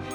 Oi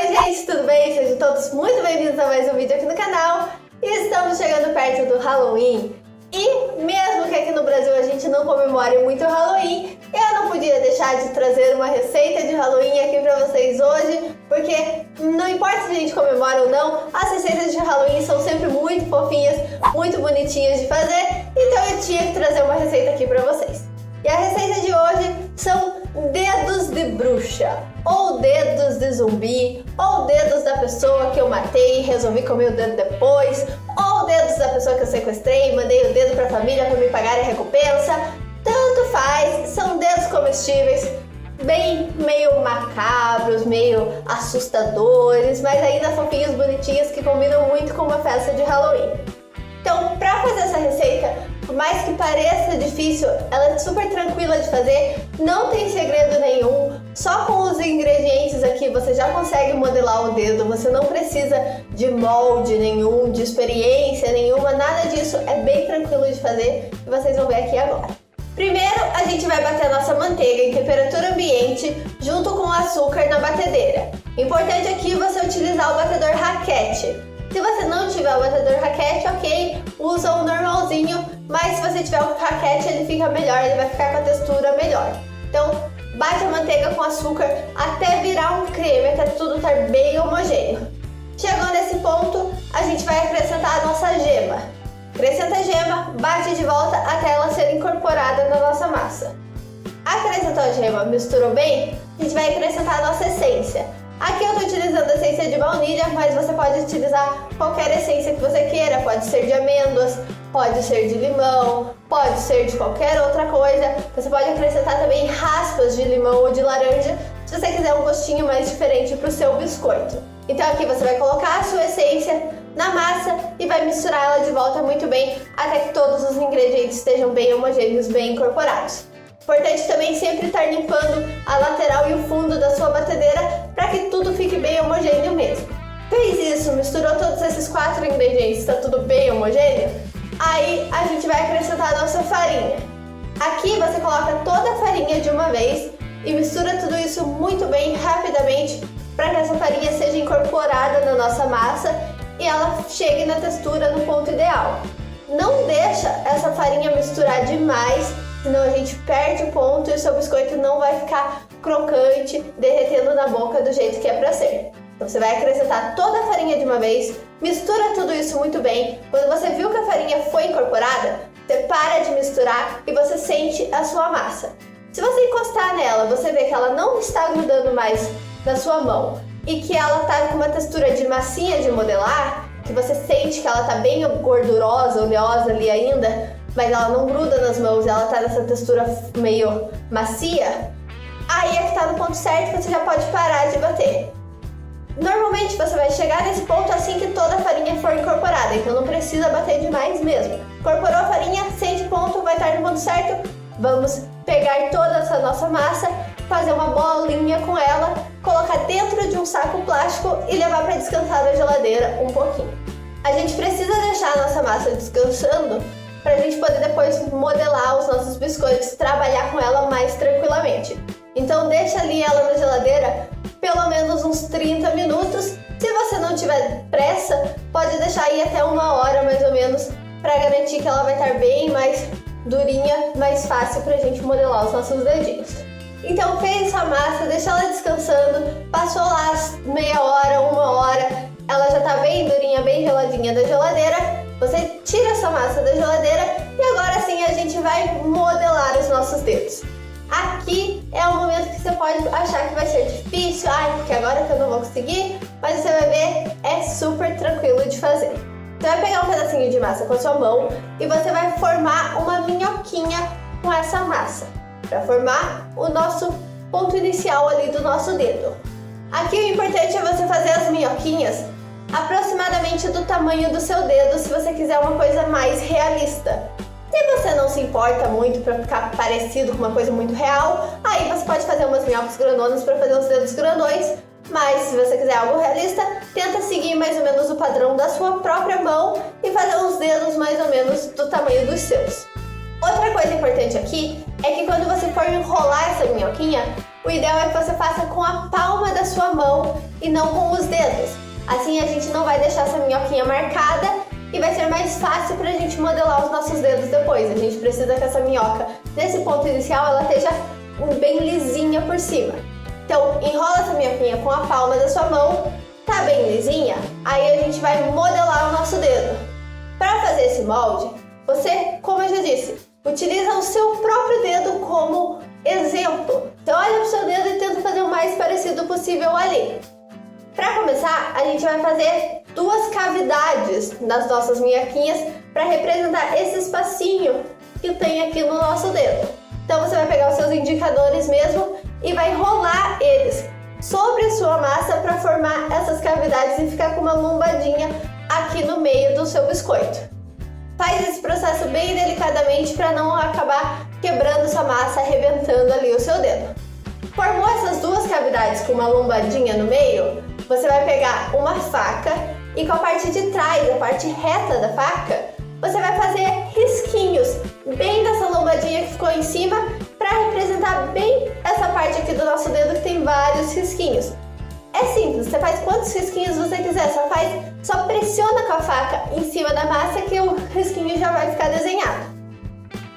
gente, tudo bem? Sejam todos muito bem-vindos a mais um vídeo aqui no canal. E estamos chegando perto do Halloween. E mesmo que aqui no Brasil a gente não comemore muito o Halloween, eu não podia deixar de trazer uma receita de Halloween aqui pra vocês hoje, porque não importa se a gente comemora ou não, as receitas de Halloween são sempre muito fofinhas, muito bonitinhas de fazer, então eu tinha que trazer uma receita aqui pra vocês. E a receita de hoje são dedos de bruxa, ou dedos de zumbi, ou dedos da pessoa que eu matei e resolvi comer o dedo depois, ou dedos da pessoa que eu sequestrei e mandei o dedo pra família para me pagar a recompensa. Tanto faz, são dedos comestíveis, bem meio macabros, meio assustadores, mas ainda fofinhos, bonitinhos, que combinam muito com uma festa de Halloween. Então, para fazer essa receita, por mais que pareça difícil, ela é super tranquila de fazer, não tem segredo nenhum, só com os ingredientes aqui você já consegue modelar o dedo, você não precisa de molde nenhum, de experiência nenhuma, nada disso, é bem tranquilo de fazer e vocês vão ver aqui agora. Primeiro, a gente vai bater a nossa manteiga em temperatura ambiente junto com o açúcar na batedeira. Importante aqui você utilizar o batedor raquete. Se você não tiver o batedor raquete, ok, usa o normalzinho, mas se você tiver o raquete ele fica melhor, ele vai ficar com a textura melhor. Então, bate a manteiga com açúcar até virar um creme, até tudo estar bem homogêneo. Chegou nesse ponto, a gente vai acrescentar a nossa gema. Acrescenta a gema, bate de volta até ela ser incorporada na nossa massa. Acrescentou a gema, misturou bem, a gente vai acrescentar a nossa essência. Aqui eu estou utilizando essência de baunilha, mas você pode utilizar qualquer essência que você queira. Pode ser de amêndoas, pode ser de limão, pode ser de qualquer outra coisa. Você pode acrescentar também raspas de limão ou de laranja, se você quiser um gostinho mais diferente para o seu biscoito. Então aqui você vai colocar a sua essência na massa e vai misturar ela de volta muito bem, até que todos os ingredientes estejam bem homogêneos, bem incorporados. Importante também sempre estar limpando a lateral e o fundo da sua batedeira para que tudo fique bem homogêneo mesmo. Fez isso, misturou todos esses 4 ingredientes, está tudo bem homogêneo? Aí a gente vai acrescentar a nossa farinha. Aqui você coloca toda a farinha de uma vez e mistura tudo isso muito bem, rapidamente, para que essa farinha seja incorporada na nossa massa e ela chegue na textura no ponto ideal. Não deixa essa farinha misturar demais, senão a gente perde o ponto e o seu biscoito não vai ficar crocante, derretendo na boca do jeito que é para ser. Então você vai acrescentar toda a farinha de uma vez, mistura tudo isso muito bem. Quando você viu que a farinha foi incorporada, você para de misturar e você sente a sua massa. Se você encostar nela, você vê que ela não está grudando mais na sua mão e que ela está com uma textura de massinha de modelar, que você sente que ela está bem gordurosa, oleosa ali ainda, mas ela não gruda nas mãos, ela tá nessa textura meio macia, aí é que tá no ponto certo que você já pode parar de bater. Normalmente você vai chegar nesse ponto assim que toda a farinha for incorporada, então não precisa bater demais mesmo. Incorporou a farinha, sente o ponto, vai estar no ponto certo, vamos pegar toda essa nossa massa, fazer uma bolinha com ela, colocar dentro de um saco plástico e levar para descansar na geladeira um pouquinho. A gente precisa deixar a nossa massa descansando para a gente poder depois modelar os nossos biscoitos, trabalhar com ela mais tranquilamente. Então deixa ali ela na geladeira pelo menos uns 30 minutos. Se você não tiver pressa, pode deixar aí até 1 hora mais ou menos, para garantir que ela vai estar bem mais durinha, mais fácil para a gente modelar os nossos dedinhos. Então fez essa massa, deixa ela descansando, passou lá meia hora, 1 hora, ela já está bem durinha, bem geladinha da geladeira. Você tira essa massa da geladeira e agora sim a gente vai modelar os nossos dedos. Aqui é o momento que você pode achar que vai ser difícil, porque agora que eu não vou conseguir, mas você vai ver, é super tranquilo de fazer. Você vai pegar um pedacinho de massa com a sua mão e você vai formar uma minhoquinha com essa massa, para formar o nosso ponto inicial ali do nosso dedo. Aqui o importante é você fazer as minhoquinhas aproximadamente do tamanho do seu dedo, se você quiser uma coisa mais realista. Se você não se importa muito para ficar parecido com uma coisa muito real, aí você pode fazer umas minhocas grandonas para fazer os dedos grandões, Mas se você quiser algo realista, tenta seguir mais ou menos o padrão da sua própria mão e fazer os dedos mais ou menos do tamanho dos seus. Outra coisa importante aqui é que quando você for enrolar essa minhoquinha, o ideal é que você faça com a palma da sua mão e não com os dedos. Assim a gente não vai deixar essa minhoquinha marcada e vai ser mais fácil pra gente modelar os nossos dedos depois. A gente precisa que essa minhoca, nesse ponto inicial, ela esteja bem lisinha por cima. Então, enrola essa minhoquinha com a palma da sua mão, tá bem lisinha? Aí a gente vai modelar o nosso dedo. Para fazer esse molde, você, como eu já disse, utiliza o seu próprio dedo como exemplo. Então olha pro seu dedo e tenta fazer o mais parecido possível ali. Para começar, a gente vai fazer 2 cavidades nas nossas minhoquinhas para representar esse espacinho que tem aqui no nosso dedo. Então você vai pegar os seus indicadores mesmo e vai rolar eles sobre a sua massa para formar essas cavidades e ficar com uma lombadinha aqui no meio do seu biscoito. Faz esse processo bem delicadamente para não acabar quebrando sua massa, arrebentando ali o seu dedo. Formou essas 2 cavidades com uma lombadinha no meio, você vai pegar uma faca e com a parte de trás, a parte reta da faca, você vai fazer risquinhos bem dessa lombadinha que ficou em cima para representar bem essa parte aqui do nosso dedo que tem vários risquinhos. É simples, você faz quantos risquinhos você quiser, só pressiona com a faca em cima da massa que o risquinho já vai ficar desenhado.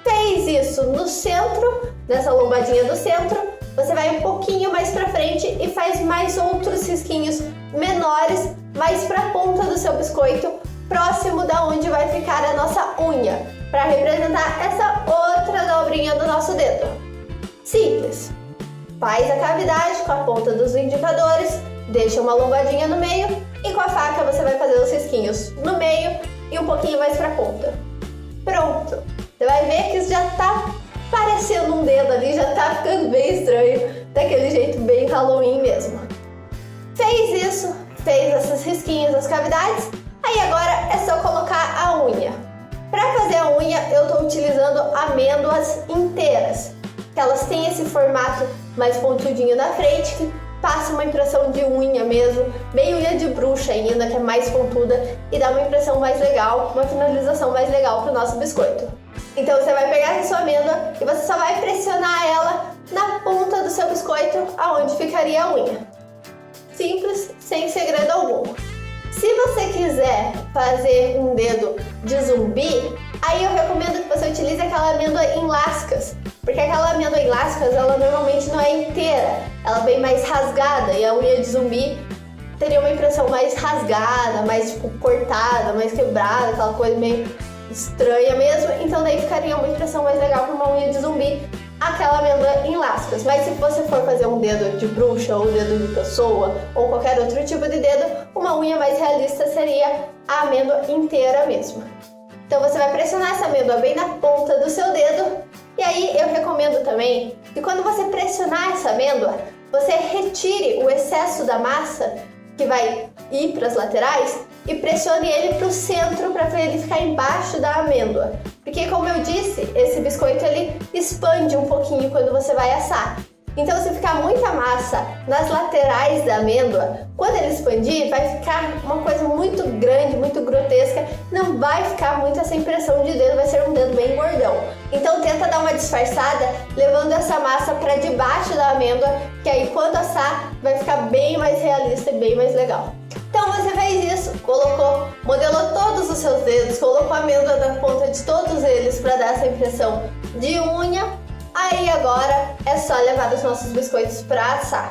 Fez isso no centro, nessa lombadinha do centro, você vai um pouquinho mais para frente e faz mais outros risquinhos menores mais para a ponta do seu biscoito, próximo da onde vai ficar a nossa unha, para representar essa outra dobrinha do nosso dedo. Simples. Faz a cavidade com a ponta dos indicadores, deixa uma lombadinha no meio e com a faca você vai fazer os risquinhos no meio e um pouquinho mais para a ponta. Pronto! Você vai ver que isso já tá parecendo um dedo ali, já tá ficando bem estranho, daquele jeito bem Halloween mesmo. Fez isso, fez esses risquinhos nas cavidades, aí agora é só colocar a unha. Para fazer a unha eu estou utilizando amêndoas inteiras, que elas têm esse formato mais pontudinho na frente, que passa uma impressão de unha mesmo, bem unha de bruxa ainda, que é mais pontuda e dá uma impressão mais legal, uma finalização mais legal para o nosso biscoito. Então você vai pegar essa sua amêndoa e você só vai pressionar ela na ponta do seu biscoito, aonde ficaria a unha. Simples, sem segredo algum. Se você quiser fazer um dedo de zumbi, aí eu recomendo que você utilize aquela amêndoa em lascas, porque aquela amêndoa em lascas, ela normalmente não é inteira, ela vem mais rasgada e a unha de zumbi teria uma impressão mais rasgada, mais tipo cortada, mais quebrada, aquela coisa meio estranha mesmo, então daí ficaria uma impressão mais legal para uma unha de zumbi, aquela amêndoa em lascas. Mas se você for fazer um dedo de bruxa ou dedo de pessoa ou qualquer outro tipo de dedo, uma unha mais realista seria a amêndoa inteira mesmo. Então você vai pressionar essa amêndoa bem na ponta do seu dedo e aí eu recomendo também que quando você pressionar essa amêndoa, você retire o excesso da massa que vai ir para as laterais e pressione ele para o centro para ele ficar embaixo da amêndoa. Porque como eu disse, esse biscoito ele expande um pouquinho quando você vai assar. Então se ficar muita massa nas laterais da amêndoa, quando ele expandir vai ficar uma coisa muito grande, muito grotesca, não vai ficar muito essa impressão de dedo, vai ser um dedo bem gordão. Então tenta dar uma disfarçada levando essa massa para debaixo da amêndoa, que aí quando assar vai ficar bem mais realista e bem mais legal. Então você fez isso, modelou todos os seus dedos, colocou a amêndoa na ponta de todos eles para dar essa impressão de unha. Aí agora é só levar os nossos biscoitos para assar.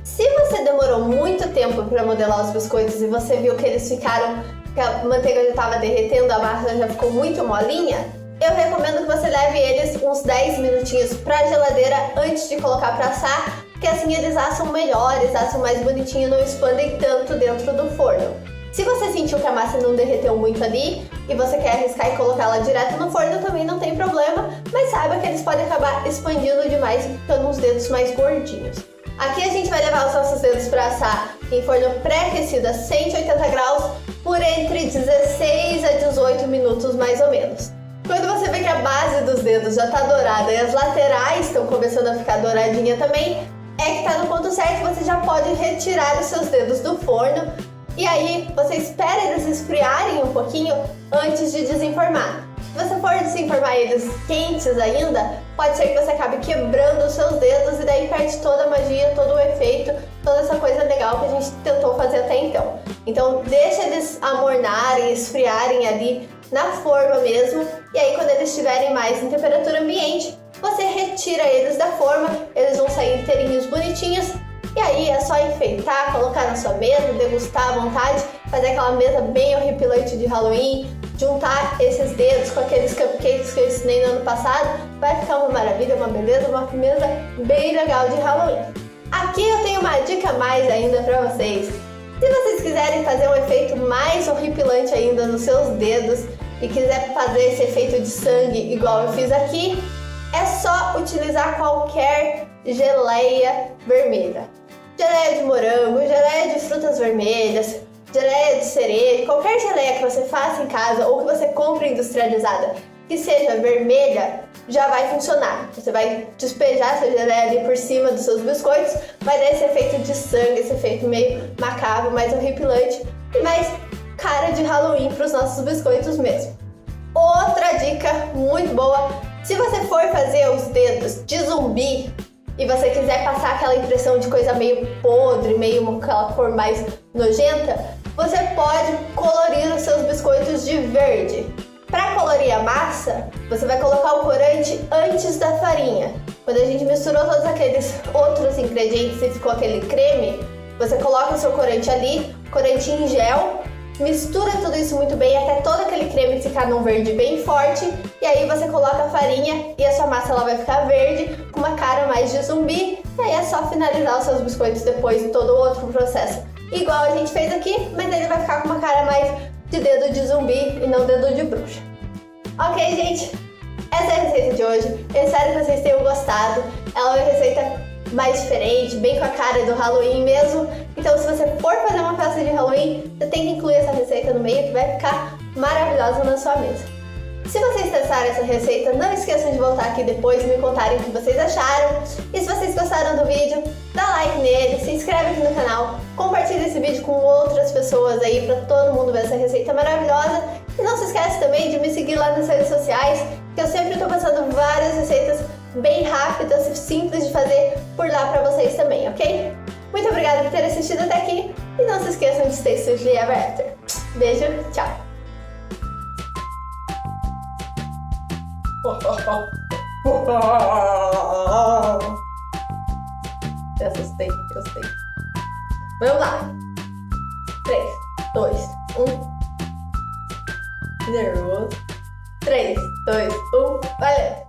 Se você demorou muito tempo para modelar os biscoitos e você viu que eles ficaram, que a manteiga já estava derretendo, a massa já ficou muito molinha, eu recomendo que você leve eles uns 10 minutinhos para a geladeira antes de colocar para assar, porque assim eles assam melhor, eles assam mais bonitinho, não expandem tanto dentro do forno. Se você sentiu que a massa não derreteu muito ali e você quer arriscar e colocá-la direto no forno, também não tem problema, mas saiba que eles podem acabar expandindo demais e ficando uns dedos mais gordinhos. Aqui a gente vai levar os nossos dedos para assar em forno pré-aquecido a 180 graus por entre 16 a 18 minutos mais ou menos. Quando você vê que a base dos dedos já está dourada e as laterais estão começando a ficar douradinha também, é que tá no ponto certo, você já pode retirar os seus dedos do forno e aí você espera eles esfriarem um pouquinho antes de desenformar. Se você for desenformar eles quentes ainda, pode ser que você acabe quebrando os seus dedos e daí perde toda a magia, todo o efeito, toda essa coisa legal que a gente tentou fazer até então. Então deixa eles amornarem, esfriarem ali na forma mesmo, e aí quando eles estiverem mais em temperatura ambiente, você retira eles da forma, eles vão sair inteirinhos, bonitinhos, e aí é só enfeitar, colocar na sua mesa, degustar à vontade, fazer aquela mesa bem horripilante de Halloween, juntar esses dedos com aqueles cupcakes que eu ensinei no ano passado, vai ficar uma maravilha, uma beleza, uma mesa bem legal de Halloween. Aqui eu tenho uma dica a mais ainda para vocês. Se vocês quiserem fazer um efeito mais horripilante ainda nos seus dedos e quiser fazer esse efeito de sangue igual eu fiz aqui, é só utilizar qualquer geleia vermelha. Geleia de morango, geleia de frutas vermelhas, geleia de cereja, qualquer geleia que você faça em casa ou que você compre industrializada que seja vermelha, já vai funcionar. Você vai despejar essa geleia ali por cima dos seus biscoitos, vai dar esse efeito de sangue, esse efeito meio macabro, mais horripilante e mais cara de Halloween para os nossos biscoitos mesmo. Outra dica muito boa, se você for fazer os dedos de zumbi e você quiser passar aquela impressão de coisa meio podre, meio aquela cor mais nojenta, você pode colorir os seus biscoitos de verde. Para colorir a massa, você vai colocar o corante antes da farinha. Quando a gente misturou todos aqueles outros ingredientes e ficou aquele creme, você coloca o seu corante ali, corante em gel, mistura tudo isso muito bem até todo aquele creme ficar num verde bem forte, e aí você coloca a farinha e a sua massa ela vai ficar verde, com uma cara mais de zumbi, e aí é só finalizar os seus biscoitos depois de todo o outro processo. Igual a gente fez aqui, mas ele vai ficar com uma cara mais de dedo de zumbi e não dedo de bruxa. Ok, gente? Essa é a receita de hoje. Eu espero que vocês tenham gostado. Ela é uma receita mais diferente, bem com a cara do Halloween mesmo. Então, se você for fazer uma festa de Halloween, você tem que incluir essa receita no meio, que vai ficar maravilhosa na sua mesa. Se vocês testaram essa receita, não esqueçam de voltar aqui depois e me contarem o que vocês acharam. E se vocês gostaram do vídeo, dá like nele, se inscreve aqui no canal, compartilha esse vídeo com outras pessoas aí para todo mundo ver essa receita maravilhosa. E não se esquece também de me seguir lá nas redes sociais, que eu sempre estou passando várias receitas bem rápidas e simples de fazer por lá para vocês também, ok? Muito obrigada por ter assistido até aqui e não se esqueçam de stay sushi ever after. Beijo, tchau! Eu assustei. Vamos lá! 3, 2, 1. Nervoso. 3, 2, 1. Valeu!